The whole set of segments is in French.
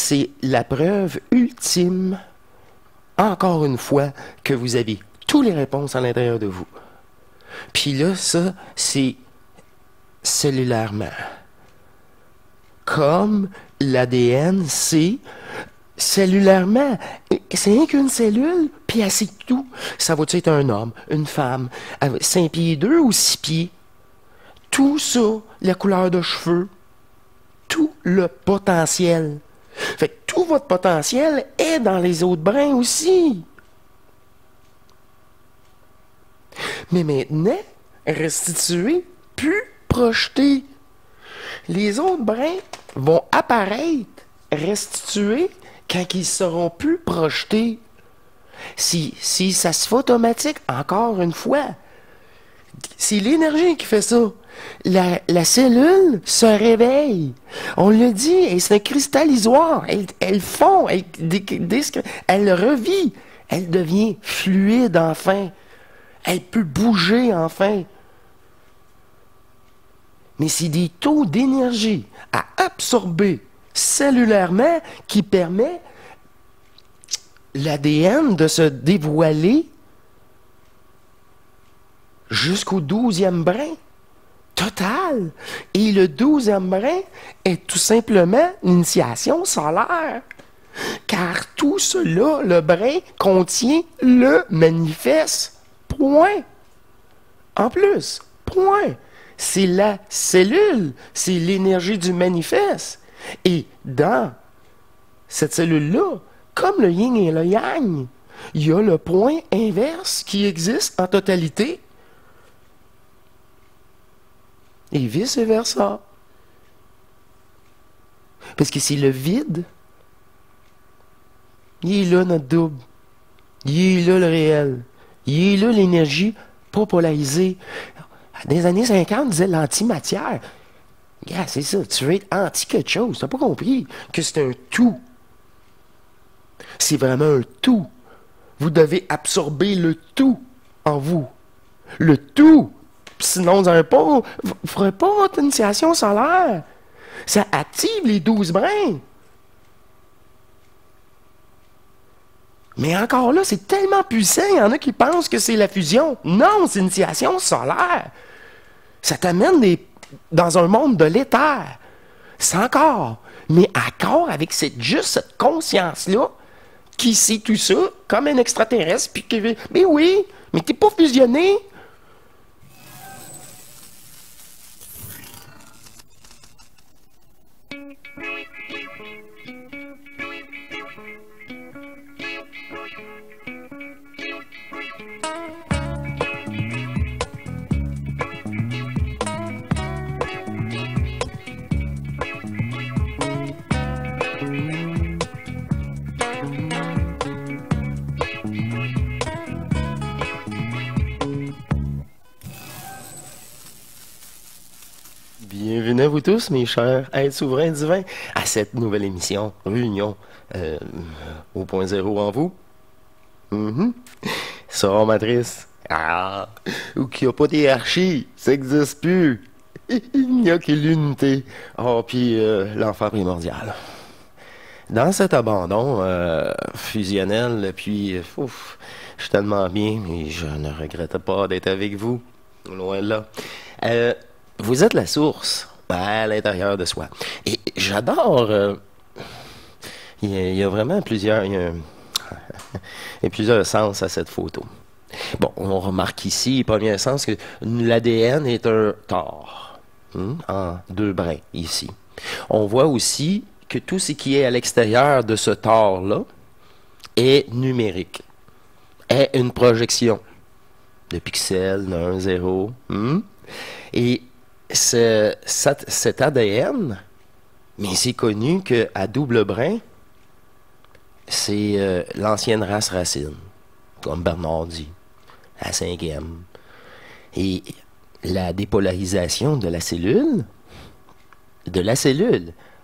c'est la preuve ultime, encore une fois, que vous avez toutes les réponses à l'intérieur de vous. Puis là, ça, c'est cellulairement. Comme l'ADN, c'est cellulairement. C'est rien qu'une cellule, puis elle sait tout. Ça va être un homme, une femme, 5 pieds 2 ou 6 pieds. Tout ça, la couleur de cheveux, tout le potentiel. Fait que tout votre potentiel est dans les autres brins aussi. Mais maintenant, restituer, plus projeter. Les autres brins vont apparaître, restituer, quand ils seront plus projetés. Si ça se fait automatique, encore une fois, c'est l'énergie qui fait ça. La cellule se réveille. On le dit, c'est un cristallisoire. Elle fond, elle revit. Elle devient fluide enfin. Elle peut bouger enfin. Mais c'est des taux d'énergie à absorber cellulairement qui permet l'ADN de se dévoiler jusqu'au 12e brin total. Et le 12e brin est tout simplement l'initiation solaire. Car tout cela, le brin, contient le manifeste. Point. En plus, point. C'est la cellule, c'est l'énergie du manifeste. Et dans cette cellule-là, comme le yin et le yang, il y a le point inverse qui existe en totalité. Et vice-versa. Parce que c'est le vide. Il est là, notre double. Il est là, le réel. Il est là, l'énergie pas polarisée. Dans les années 50, on disait l'antimatière. Yeah, c'est ça, tu veux être anti quelque chose. Tu n'as pas compris que c'est un tout. C'est vraiment un tout. Vous devez absorber le tout en vous. Le tout. Sinon, vous ne ferez pas votre initiation solaire. Ça active les 12 brins. Mais encore là, c'est tellement puissant, il y en a qui pensent que c'est la fusion. Non, c'est l'initiation solaire. Ça t'amène dans un monde de l'éther. C'est encore. Mais encore avec juste cette conscience-là, qui sait tout ça, comme un extraterrestre, puis qui... Mais oui, mais t'es pas fusionné. Bienvenue à vous tous, mes chers êtres souverains divins, à cette nouvelle émission, Réunion au point zéro en vous. Sort matrice. Ah, ou qu'il n'y a pas d'hierarchie, ça n'existe plus. Il n'y a que l'unité. Oh, puis l'enfer primordial. Dans cet abandon fusionnel, puis, ouf, je suis tellement bien, mais je ne regrette pas d'être avec vous, loin de là. Vous êtes la source à l'intérieur de soi. Et j'adore... il y a vraiment plusieurs... Il y a plusieurs sens à cette photo. Bon, on remarque ici, premier sens, que l'ADN est un tore, en 2 brins, ici. On voit aussi que tout ce qui est à l'extérieur de ce tore-là est numérique, est une projection de pixels, d'un, 0. Et cet ADN, mais c'est connu qu'à double brin, c'est l'ancienne race racine, comme Bernard dit, la 5e. Et la dépolarisation de la cellule,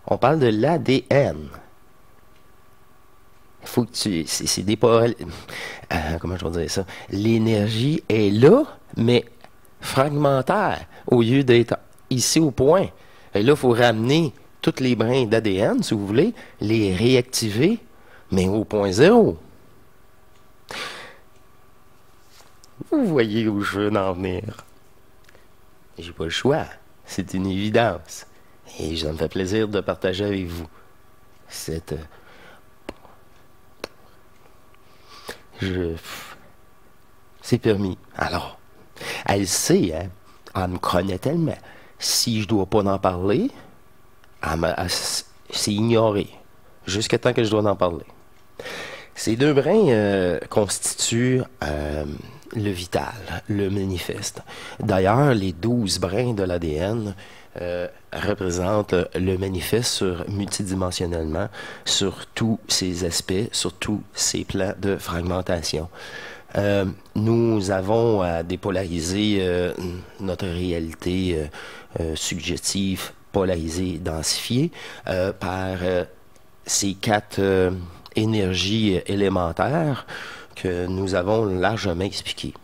on parle de l'ADN. Il faut que c'est dépolarisé. Comment je vais dire ça? L'énergie est là, mais fragmentaire, au lieu d'être ici au point. Et là, il faut ramener tous les brins d'ADN, si vous voulez, les réactiver, mais au point zéro. Vous voyez où je veux en venir. J'ai pas le choix. C'est une évidence. Et ça me fait plaisir de partager avec vous cette... C'est permis. Alors, elle sait, hein? Elle me connaît tellement. Si je dois pas en parler, c'est ignoré. Jusqu'à temps que je dois en parler. Ces deux brins constituent le vital, le manifeste. D'ailleurs, les 12 brins de l'ADN représentent le manifeste multidimensionnellement sur tous ses aspects, sur tous ses plans de fragmentation. Nous avons à dépolariser notre réalité subjective, polarisée, densifiée par ces 4 énergies élémentaires que nous avons largement expliquées.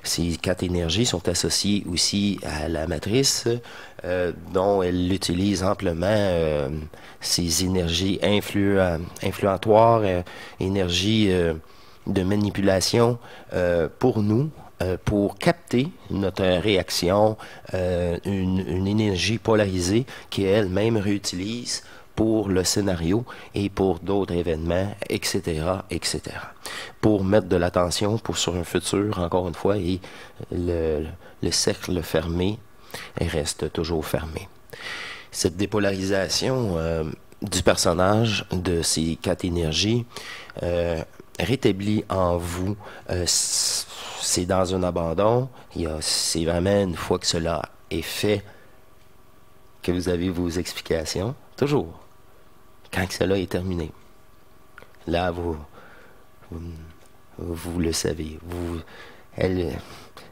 Ces 4 énergies sont associées aussi à la matrice, dont elle utilise amplement ces énergies influentoires, énergies de manipulation pour nous, pour capter notre réaction, une énergie polarisée qui elle-même réutilise pour le scénario et pour d'autres événements, etc., etc. Pour mettre de l'attention sur un futur, encore une fois, et le cercle fermé reste toujours fermé. Cette dépolarisation du personnage de ces 4 énergies rétablit en vous, c'est dans un abandon, c'est vraiment une fois que cela est fait que vous avez vos explications, toujours. Quand cela est terminé, là, vous le savez.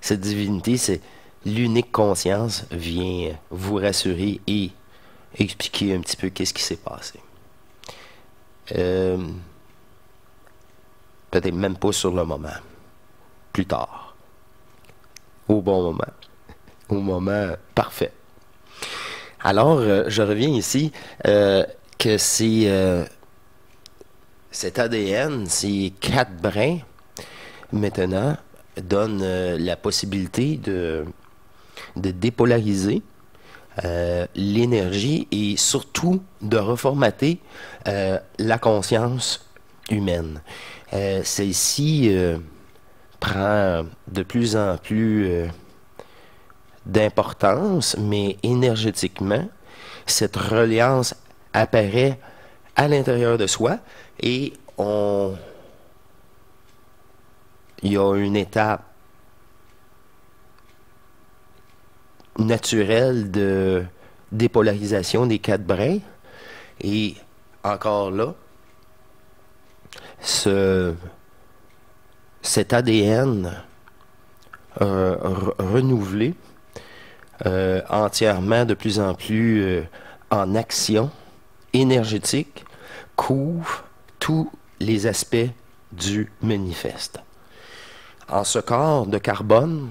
Cette divinité, c'est l'unique conscience, vient vous rassurer et expliquer un petit peu qu'est-ce qui s'est passé. Peut-être même pas sur le moment. Plus tard. Au bon moment. Au moment parfait. Alors, je reviens ici que cet ADN, ces 4 brins, maintenant, donnent la possibilité de dépolariser l'énergie et surtout de reformater la conscience humaine. Celle-ci prend de plus en plus d'importance, mais énergétiquement, cette reliance apparaît à l'intérieur de soi et il y a une étape naturelle de dépolarisation des 4 brins et encore là, cet ADN renouvelé, entièrement de plus en plus en action énergétique, couvre tous les aspects du manifeste. En ce corps de carbone,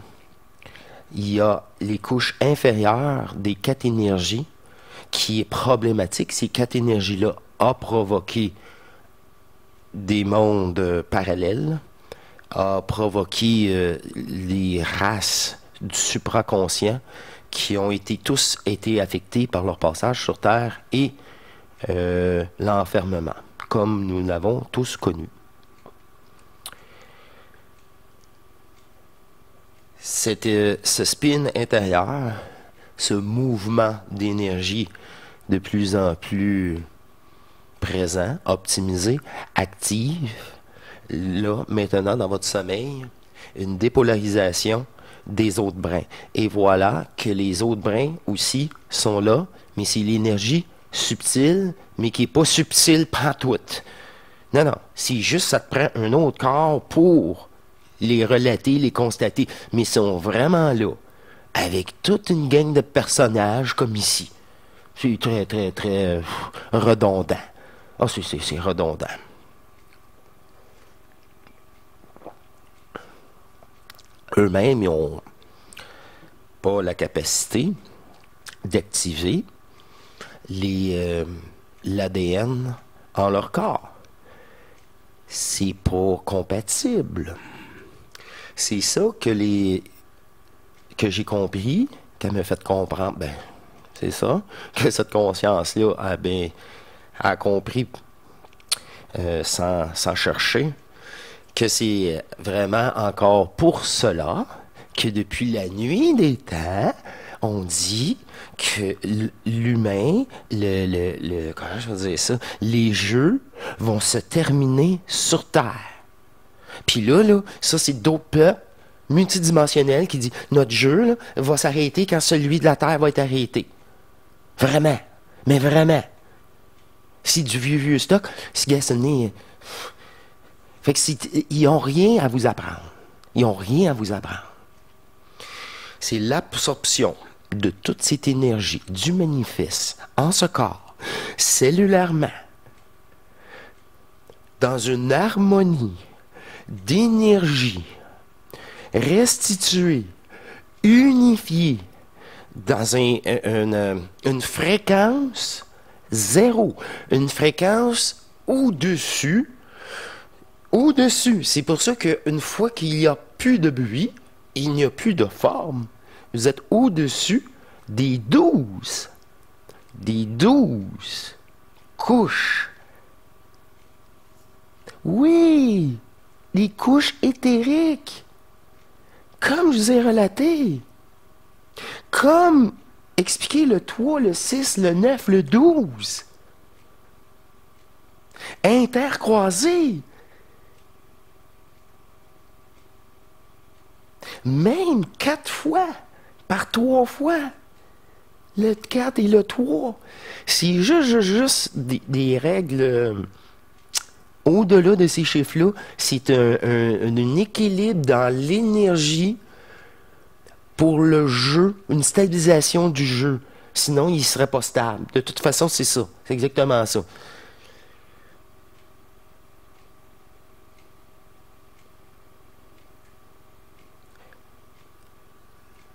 il y a les couches inférieures des 4 énergies qui est problématique. Ces 4 énergies-là ont provoqué des mondes parallèles, a provoqué les races du supraconscient qui ont tous été affectés par leur passage sur Terre et l'enfermement, comme nous l'avons tous connu. Ce spin intérieur, ce mouvement d'énergie de plus en plus présent, optimisé, actif, là, maintenant, dans votre sommeil, une dépolarisation des autres brins. Et voilà que les autres brins aussi sont là, mais c'est l'énergie subtile, mais qui n'est pas subtile pantoute. Non, non, c'est juste ça te prend un autre corps pour les relater, les constater, mais ils sont vraiment là, avec toute une gang de personnages comme ici. C'est très, très, très redondant. Ah, c'est redondant. Eux-mêmes, ils n'ont pas la capacité d'activer l'ADN en leur corps. C'est pas compatible. C'est ça que j'ai compris, qu'elle m'a fait comprendre. Ben, c'est ça, que cette conscience-là a compris sans chercher, que c'est vraiment encore pour cela que depuis la nuit des temps, on dit que l'humain, comment je veux dire ça, les jeux vont se terminer sur Terre. Puis là, ça c'est d'autres peuples multidimensionnels qui disent notre jeu là, va s'arrêter quand celui de la Terre va être arrêté. Vraiment. Mais vraiment. C'est du vieux stock. C'est gassonné. Fait que ils n'ont rien à vous apprendre. Ils n'ont rien à vous apprendre. C'est l'absorption de toute cette énergie du manifeste en ce corps, cellulairement, dans une harmonie d'énergie restituée, unifiée, dans une fréquence zéro, une fréquence au-dessus. C'est pour ça qu'une fois qu'il n'y a plus de bruit, il n'y a plus de forme, vous êtes au-dessus des 12 couches. Oui, les couches éthériques, comme je vous ai relaté. Comme expliquer le 3, le 6, le 9, le 12. Intercroisés. Même 4 fois, par 3 fois. Le 4 et le 3. C'est juste des règles au-delà de ces chiffres-là. C'est un équilibre dans l'énergie pour le jeu, une stabilisation du jeu. Sinon, il ne serait pas stable. De toute façon, c'est ça. C'est exactement ça.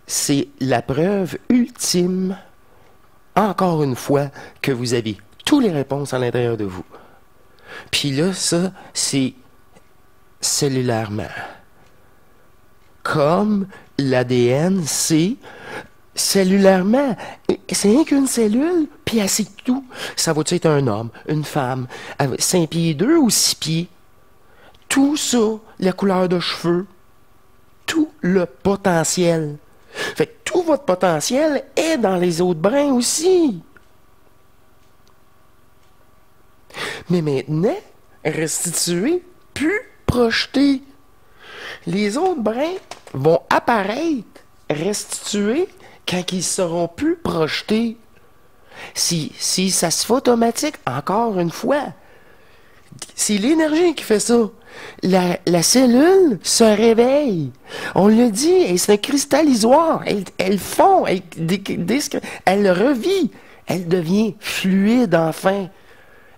C'est la preuve ultime, encore une fois, que vous avez toutes les réponses à l'intérieur de vous. Puis là, ça, c'est cellulairement. Comme l'ADN, c'est cellulairement. C'est rien qu'une cellule, puis elle sait tout. Ça va être un homme, une femme, 5 pieds 2 ou 6 pieds. Tout ça, la couleur de cheveux, tout le potentiel. Fait que tout votre potentiel est dans les autres brins aussi. Mais maintenant, restituer, plus projeter. Les autres brins vont apparaître, restituer, quand ils seront plus projetés. Si ça se fait automatique, encore une fois, c'est l'énergie qui fait ça. La cellule se réveille. On le dit, c'est un cristallisoire. Elle fond, elle revit. Elle devient fluide enfin.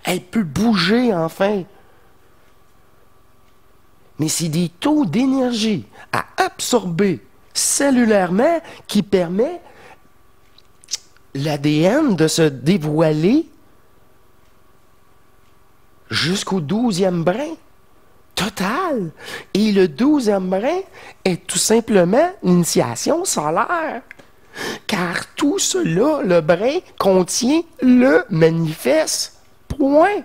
Elle peut bouger enfin. Mais c'est des taux d'énergie à absorber cellulairement qui permet l'ADN de se dévoiler jusqu'au 12e brin total. Et le 12e brin est tout simplement l'initiation solaire. Car tout cela, le brin, contient le manifeste. Point.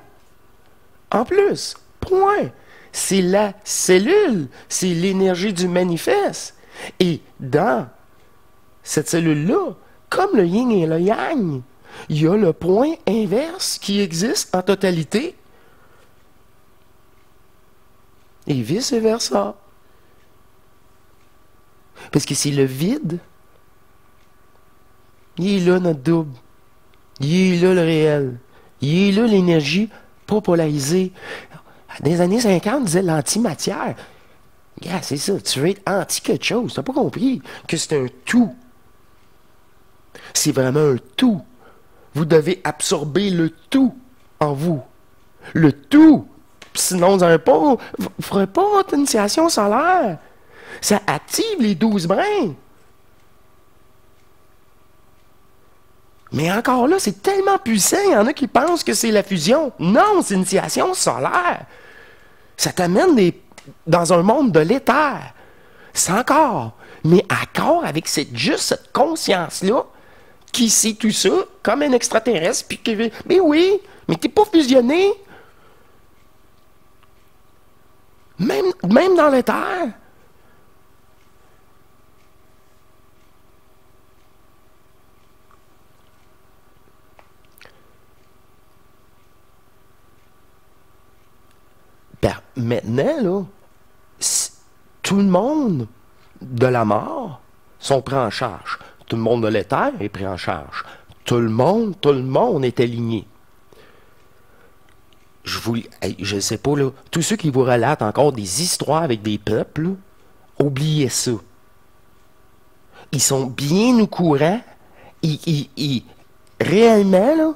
En plus, point. C'est la cellule, c'est l'énergie du manifeste. Et dans cette cellule-là, comme le yin et le yang, il y a le point inverse qui existe en totalité. Et vice-versa. Parce que c'est le vide. Il est là notre double. Il est là le réel. Il est là l'énergie pas polarisée. Dans les années 50, on disait l'antimatière. Yeah, c'est ça, tu veux être anti quelque chose. Tu n'as pas compris que c'est un tout. C'est vraiment un tout. Vous devez absorber le tout en vous. Le tout. Sinon, vous ne ferez pas votre initiation solaire. Ça active les 12 brins. Mais encore là, c'est tellement puissant, il y en a qui pensent que c'est la fusion. Non, c'est l'initiation solaire. Ça t'amène dans un monde de l'éther. C'est encore. Mais encore avec juste cette conscience-là, qui sait tout ça, comme un extraterrestre, puis qui veut. Mais oui, mais t'es pas fusionné. Même dans l'éther. Ben, maintenant, là, tout le monde de la mort sont pris en charge. Tout le monde de l'éther est pris en charge. Tout le monde est aligné. Je ne sais pas, là, tous ceux qui vous relatent encore des histoires avec des peuples, là, oubliez ça. Ils sont bien au courant. Réellement,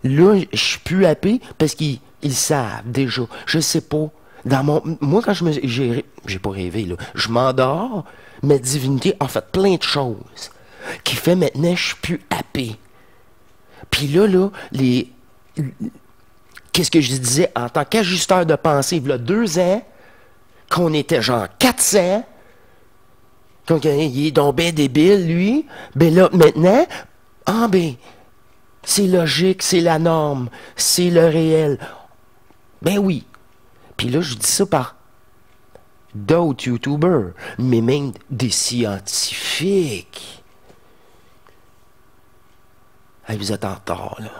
là, je suis plus happé parce qu'ils savent déjà. Je sais pas. Moi, quand j'ai pas rêvé, là. Je m'endors, ma divinité a fait plein de choses qui fait maintenant je suis plus happé. Puis là, qu'est-ce que je disais en tant qu'ajusteur de pensée, il y a 2 ans, qu'on était genre 400, il est donc bien débile, lui, ben là, maintenant, c'est logique, c'est la norme, c'est le réel. Ben oui. Puis là, je dis ça par d'autres YouTubers, mais même des scientifiques. Hey, vous êtes en retard, là.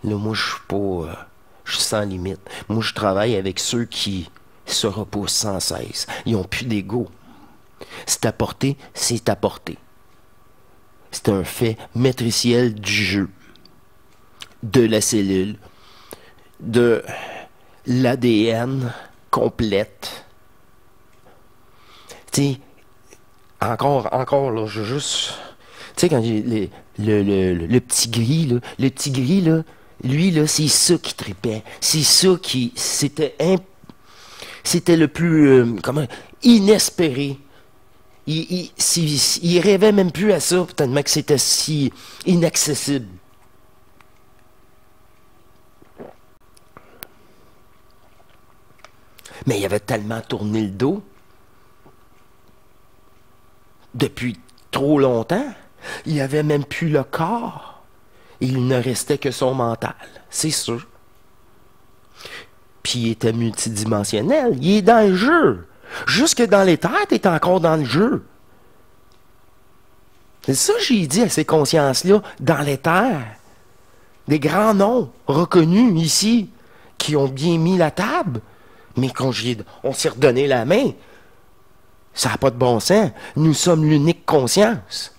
Là, moi, je suis pas... je suis sans limite. Moi, je travaille avec ceux qui se repoussent sans cesse. Ils n'ont plus d'ego. C'est apporté, c'est apporté. C'est un fait matriciel du jeu. De la cellule. De l'ADN complète. Tu sais, encore, là, je juste... Tu sais, quand j'ai le petit gris, là, lui, là, c'est ça qui tripait. C'est ça qui... C'était le plus... inespéré. Il rêvait même plus à ça, tellement que c'était si inaccessible. Mais il avait tellement tourné le dos depuis trop longtemps. Il avait même plus le corps. Il ne restait que son mental, c'est sûr. Puis il était multidimensionnel. Il est dans le jeu. Jusque dans les terres, tu es encore dans le jeu. C'est ça que j'ai dit à ces consciences-là, dans les terres. Des grands noms reconnus ici, qui ont bien mis la table. Mais quand on s'est redonné la main, ça n'a pas de bon sens. Nous sommes l'unique conscience.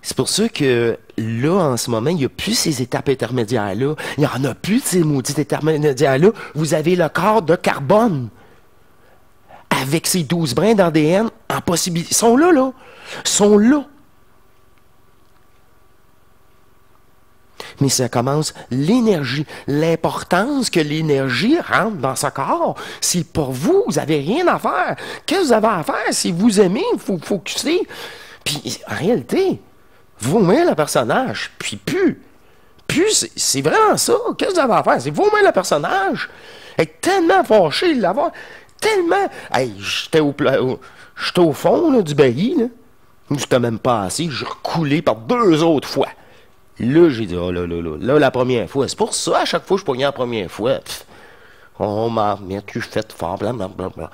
C'est pour ça que là, en ce moment, il n'y a plus ces étapes intermédiaires-là. Il n'y en a plus de ces maudites intermédiaires-là. Vous avez le corps de carbone. Avec ces 12 brins d'ADN en possibilité. Ils sont là, là. Ils sont là. Mais ça commence l'énergie. L'importance que l'énergie rentre dans ce corps, c'est pour vous. Vous n'avez rien à faire. Qu'est-ce que vous avez à faire? Si vous aimez, il faut focuser. Puis, en réalité, vous mettez le personnage, puis c'est vraiment ça. Qu'est-ce que vous avez à faire? C'est vous mettez le personnage. Être tellement fâché de l'avoir. Tellement. Hey, j'étais au fond là, du baril. Là. J'étais même pas assis. J'ai recoulé par 2 autres fois. Là, j'ai dit, oh là, la première fois. C'est pour ça, à chaque fois, je pognais la première fois. Pff, oh, mais tu fais fort, blablabla.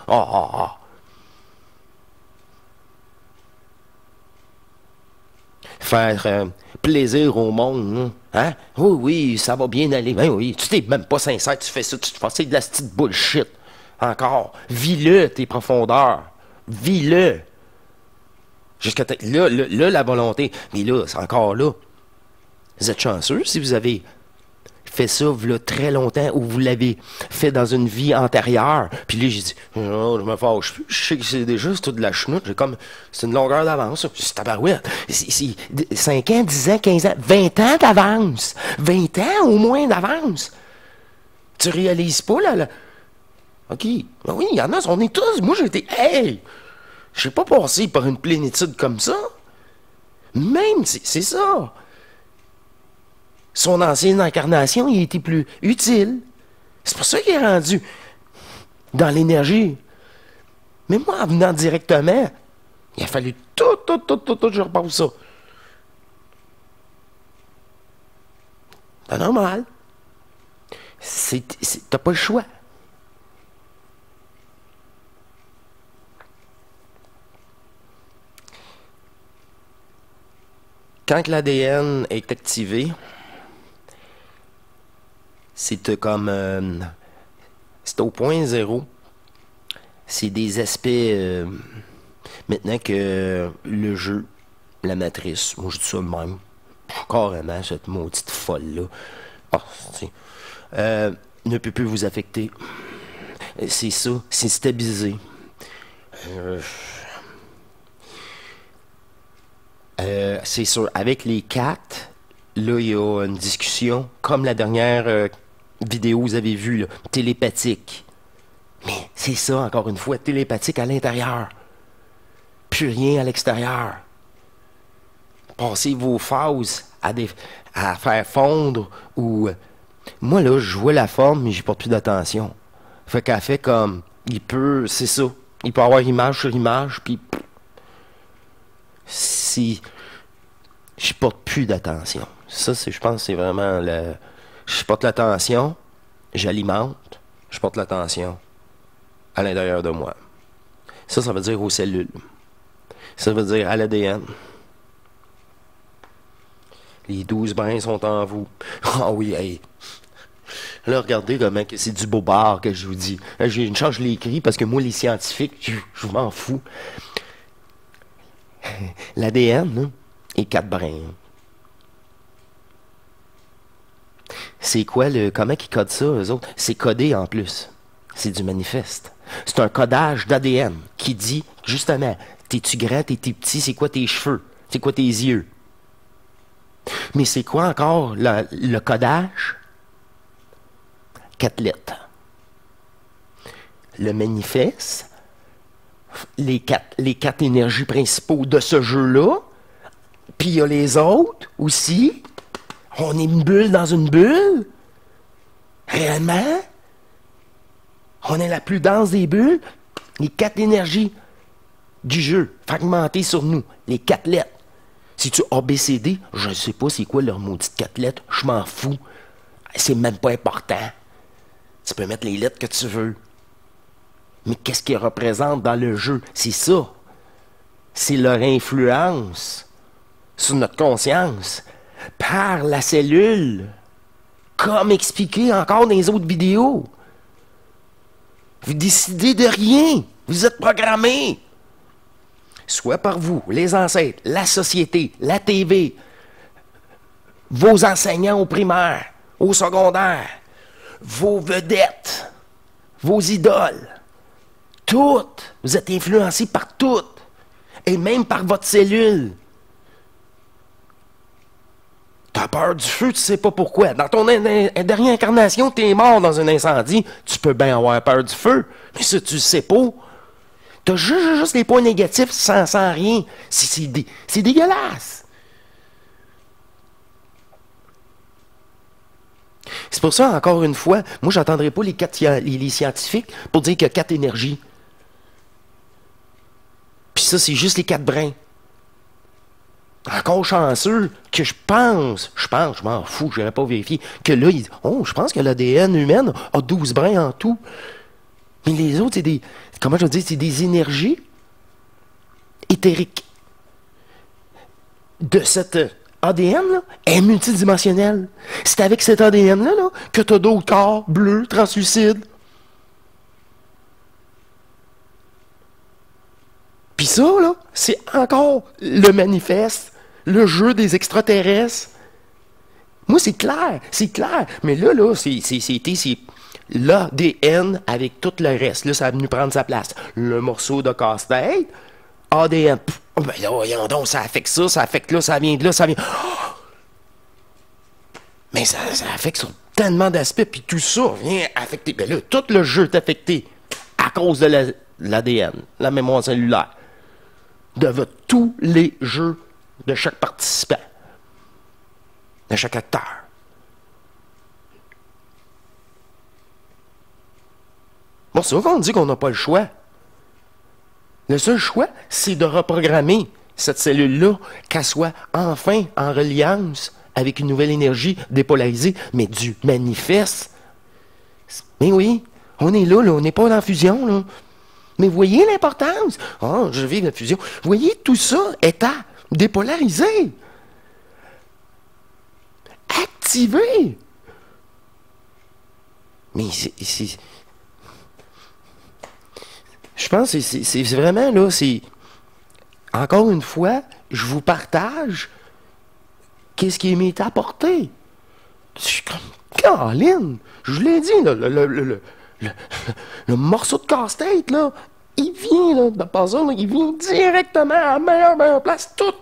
Faire plaisir au monde, hein? Oui, oui, ça va bien aller. Ben oui, tu t'es même pas sincère, tu fais ça, tu te fais de la petite bullshit. Encore. Vis-le, tes profondeurs. Vis-le. Jusqu'à là, la volonté. Mais là, c'est encore là. Vous êtes chanceux si vous avez fait ça là, très longtemps ou vous l'avez fait dans une vie antérieure. Puis là, j'ai dit, oh, je me fâche plus. Je sais que c'est déjà tout de la chenoute. C'est une longueur d'avance. C'est tabarouette. C'est 5 ans, 10 ans, 15 ans, 20 ans d'avance. 20 ans au moins d'avance. Tu réalises pas, là. OK. Ben oui, il y en a, on est tous. Moi, j'étais. Hey! Je n'ai pas passé par une plénitude comme ça. Même, c'est ça. Son ancienne incarnation, il était plus utile. C'est pour ça qu'il est rendu dans l'énergie. Mais moi, en venant directement, il a fallu tout, je repasse ça. C'est normal. T'as pas le choix. Quand l'ADN est activé, c'est comme... c'est au point zéro. C'est des aspects... maintenant que le jeu, la matrice, moi je dis ça de même, carrément, cette maudite folle-là, ne peut plus vous affecter. C'est ça, c'est stabilisé. C'est sûr, avec les 4, là, il y a une discussion, comme la dernière vidéo que vous avez vue, là, télépathique. Mais c'est ça, encore une fois, télépathique à l'intérieur. Plus rien à l'extérieur. Passez vos phases à faire fondre ou... Moi, là, je vois la forme, mais j'y porte plus d'attention. Fait qu'elle fait comme... Il peut... C'est ça. Il peut avoir image sur image, puis... Si... Je porte plus d'attention. Ça, je pense, c'est vraiment le... Je porte l'attention, j'alimente, je porte l'attention à l'intérieur de moi. Ça veut dire aux cellules. Ça veut dire à l'ADN. Les 12 brins sont en vous. Ah oui, hey. Là, regardez comment c'est du bobard que je vous dis. J'ai une chance, je l'ai écrit parce que moi, les scientifiques, je m'en fous. L'ADN est 4 brins. C'est quoi le... Comment ils codent ça, eux autres? C'est codé en plus. C'est du manifeste. C'est un codage d'ADN qui dit, justement, t'es-tu grand, t'es-tu petit, c'est quoi tes cheveux? C'est quoi tes yeux? Mais c'est quoi encore le codage? 4 lettres. Le manifeste, les quatre énergies principaux de ce jeu-là, puis il y a les autres aussi. On est une bulle dans une bulle. Réellement? On est la plus dense des bulles. Les 4 énergies du jeu, fragmentées sur nous. Les 4 lettres. Si tu ABCD, je ne sais pas c'est quoi leur maudite 4 lettres. Je m'en fous. C'est même pas important. Tu peux mettre les lettres que tu veux. Mais qu'est-ce qu'ils représentent dans le jeu? C'est ça. C'est leur influence sur notre conscience par la cellule, comme expliqué encore dans les autres vidéos. Vous décidez de rien. Vous êtes programmé. Soit par vous, les ancêtres, la société, la TV, vos enseignants au primaire, au secondaire, vos vedettes, vos idoles. Toutes. Vous êtes influencés par toutes. Et même par votre cellule. T'as peur du feu, tu sais pas pourquoi. Dans ton dernière incarnation, t'es mort dans un incendie. Tu peux bien avoir peur du feu. Mais ça, tu le sais pas. T'as juste les points négatifs sans rien. C'est dégueulasse. C'est pour ça, encore une fois, moi, j'entendrai pas les scientifiques pour dire qu'il y a 4 énergies. Puis ça, c'est juste les 4 brins. Encore chanceux que je m'en fous, je n'irai pas vérifier, que là, je pense que l'ADN humaine a 12 brins en tout. Mais les autres, c'est des, comment je veux dire, c'est des énergies éthériques. De cette ADN-là est multidimensionnelle. C'est avec cet ADN-là que tu as d'autres corps bleus, translucides. Puis ça, là, c'est encore le manifeste, le jeu des extraterrestres. Moi, c'est clair. Mais là, c'est l'ADN avec tout le reste. Là, ça a venu prendre sa place. Le morceau de casse-tête, ADN. Ben là, voyons donc, ça affecte ça, ça affecte là, ça vient de là, ça vient... Oh! Mais ça affecte sur tellement d'aspects, puis tout ça vient affecter. Ben là, tout le jeu est affecté à cause de l'ADN, la mémoire cellulaire. tous les jeux de chaque participant, de chaque acteur. Bon, c'est vrai qu'on dit qu'on n'a pas le choix. Le seul choix, c'est de reprogrammer cette cellule-là, qu'elle soit enfin en reliance avec une nouvelle énergie dépolarisée, mais du manifeste. Mais oui, on est là, on n'est pas dans la fusion, là. Mais voyez l'importance. Oh, je vis la fusion. Voyez tout ça étant dépolarisé. Activé. Mais je pense que c'est vraiment là, c'est... Encore une fois, je vous partage qu'est-ce qui m'est apporté. Je suis comme, Caroline, je vous l'ai dit, là, le morceau de casse-tête, là, il vient, là, de pas ça, là, il vient directement à la meilleure place. Tout,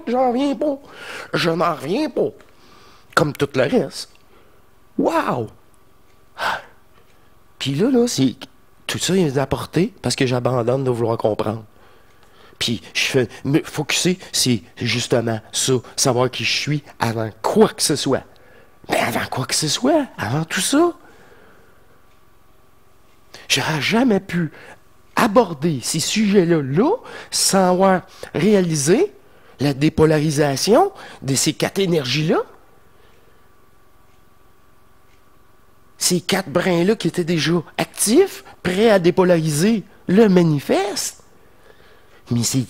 j'en reviens pas. Je n'en reviens pas. Comme tout le reste. Wow! Puis là, c'est... Tout ça, il est apporté parce que j'abandonne de vouloir comprendre. Puis, je fais... Me focusser, c'est justement ça. Savoir qui je suis avant quoi que ce soit. Mais avant quoi que ce soit, avant tout ça, j'aurais jamais pu aborder ces sujets-là sans avoir réalisé la dépolarisation de ces 4 énergies-là. Ces 4 brins-là qui étaient déjà actifs, prêts à dépolariser le manifeste. Mais c'est...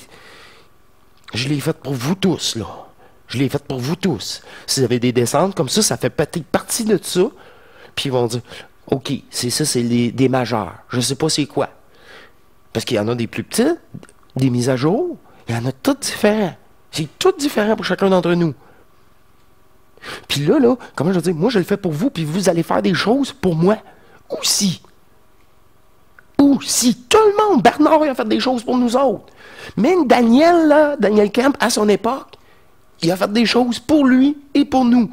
Je l'ai fait pour vous tous, là. Je l'ai fait pour vous tous. Si vous avez des descentes comme ça fait peut-être partie de ça. Puis ils vont dire, OK, c'est ça, c'est des majeurs. Je ne sais pas c'est quoi. Parce qu'il y en a des plus petits, des mises à jour. Il y en a tous différents. C'est tout différent pour chacun d'entre nous. Puis là, comment je veux dire, moi je le fais pour vous, puis vous allez faire des choses pour moi aussi. Aussi. Tout le monde, Bernard a fait des choses pour nous autres. Même Daniel, là, Daniel Kemp, à son époque, il a fait des choses pour lui et pour nous.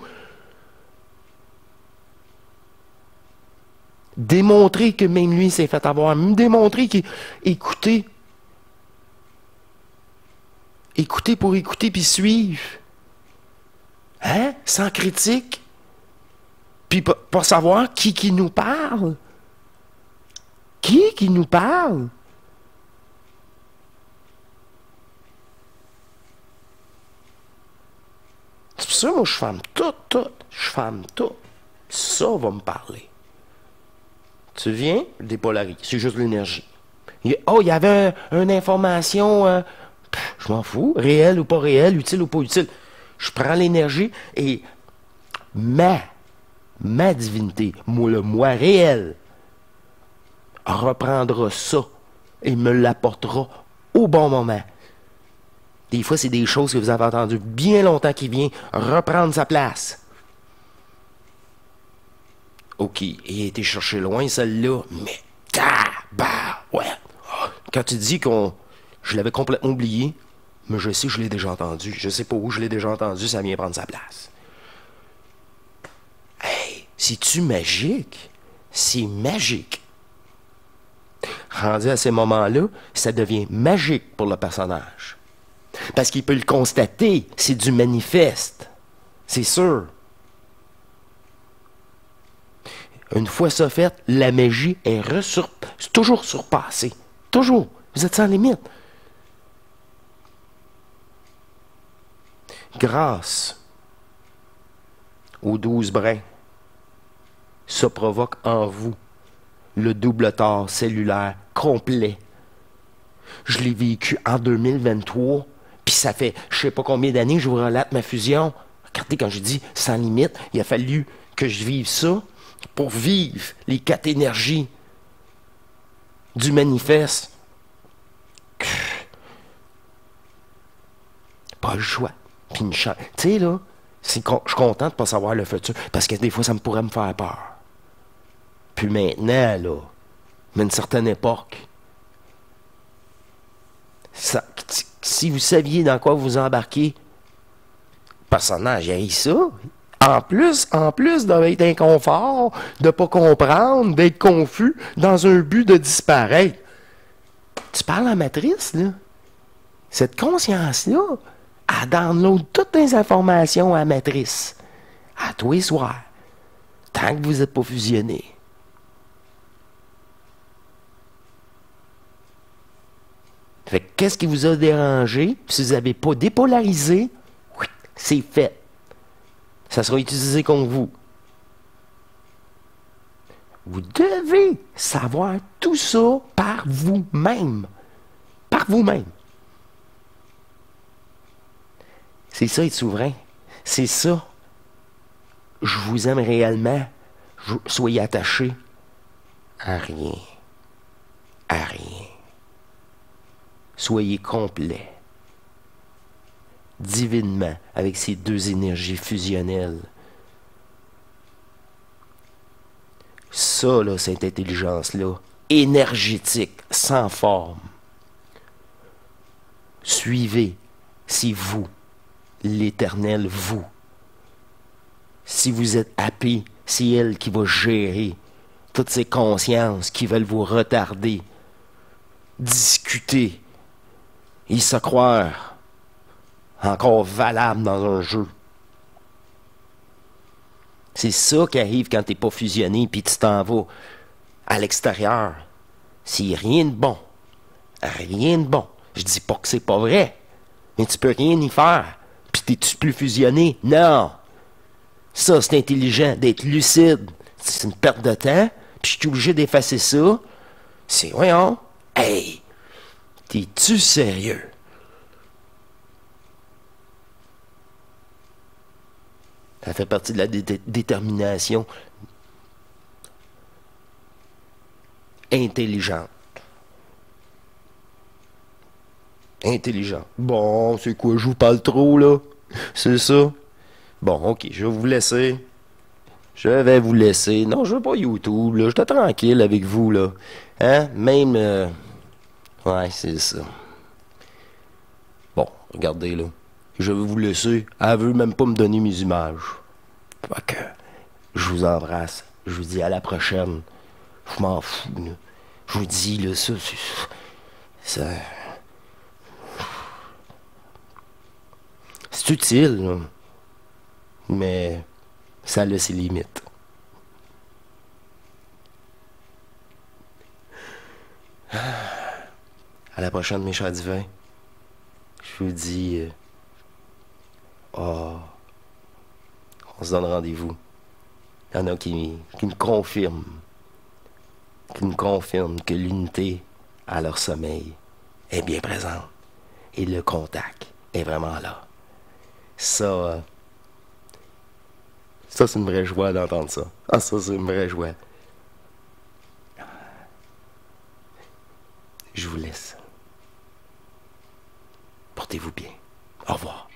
Démontrer que même lui s'est fait avoir. Démontrer qu'il... Écoutez pour écouter puis suivre. Hein? Sans critique. Puis pas savoir qui nous parle. Qui nous parle? C'est pour ça, moi, je ferme tout. Je ferme tout. Ça va me parler. Tu viens, dépolarise. C'est juste l'énergie. Il y avait une information, je m'en fous, réelle ou pas réelle, utile ou pas utile. Je prends l'énergie et ma divinité, le moi réel, reprendra ça et me l'apportera au bon moment. Des fois, c'est des choses que vous avez entendues bien longtemps qui viennent reprendre sa place. OK, il a été cherché loin, celle-là, mais ouais. Quand tu dis je l'avais complètement oublié, mais je sais que je l'ai déjà entendu. Je sais pas où je l'ai déjà entendu, ça vient prendre sa place. Hey, c'est-tu magique? C'est magique. Rendu à ces moments-là, ça devient magique pour le personnage. Parce qu'il peut le constater, c'est du manifeste. C'est sûr. Une fois ça fait, la magie est toujours surpassée. Toujours. Vous êtes sans limite. Grâce aux 12 brins, ça provoque en vous le double tort cellulaire complet. Je l'ai vécu en 2023, puis ça fait je sais pas combien d'années que je vous relate ma fusion. Regardez, quand je dis sans limite, il a fallu que je vive ça pour vivre les 4 énergies du manifeste. Pas le choix. Puis une chance. Tu sais, là, je suis content de ne pas savoir le futur, parce que des fois, ça pourrait me faire peur. Puis maintenant, là, mais une certaine époque, si vous saviez dans quoi vous embarquez, le personnage, il y a ça. En plus d'être inconfort, de ne pas comprendre, d'être confus, dans un but de disparaître. Tu parles à Matrice, là? Cette conscience-là, elle download toutes les informations à la matrice, à tous les soirs, tant que vous n'êtes pas fusionné. Fait que qu'est-ce qui vous a dérangé? Si vous n'avez pas dépolarisé, oui, c'est fait. Ça sera utilisé contre vous. Vous devez savoir tout ça par vous-même. Par vous-même. C'est ça être souverain. C'est ça. Je vous aime réellement. Soyez attachés à rien. À rien. Soyez complet. Divinement, avec ces deux énergies fusionnelles. Ça, là, cette intelligence-là, énergétique, sans forme. Suivez, c'est vous, l'éternel vous. Si vous êtes happy, c'est elle qui va gérer toutes ces consciences qui veulent vous retarder, discuter et se croire encore valable dans un jeu. C'est ça qui arrive quand t'es pas fusionné puis tu t'en vas à l'extérieur. C'est rien de bon. Rien de bon. Je dis pas que c'est pas vrai, mais tu peux rien y faire. Puis t'es-tu plus fusionné? Non. Ça, c'est intelligent d'être lucide. C'est une perte de temps. Puis je suis obligé d'effacer ça. C'est, voyons, hey, t'es-tu sérieux? Ça fait partie de la détermination intelligente. Intelligent. Bon, c'est quoi, je vous parle trop, là? C'est ça? Bon, ok, je vais vous laisser. Je vais vous laisser. Non, je veux pas YouTube, là. J'étais tranquille avec vous, là. Hein? Même... Ouais, c'est ça. Bon, regardez, là. Je vais vous laisser. Elle veut même pas me donner mes images. Fait que... Je vous embrasse. Je vous dis à la prochaine. Je m'en fous, là. Je vous dis, là, ça... C'est utile, là. Mais ça a ses limites. À la prochaine, mes chers divins. Je vous dis... on se donne rendez-vous. Il y en a qui me confirment. Qui me confirment que l'unité à leur sommeil est bien présente. Et le contact est vraiment là. Ça, c'est une vraie joie d'entendre ça. Ah, ça, c'est une vraie joie. Je vous laisse. Portez-vous bien. Au revoir.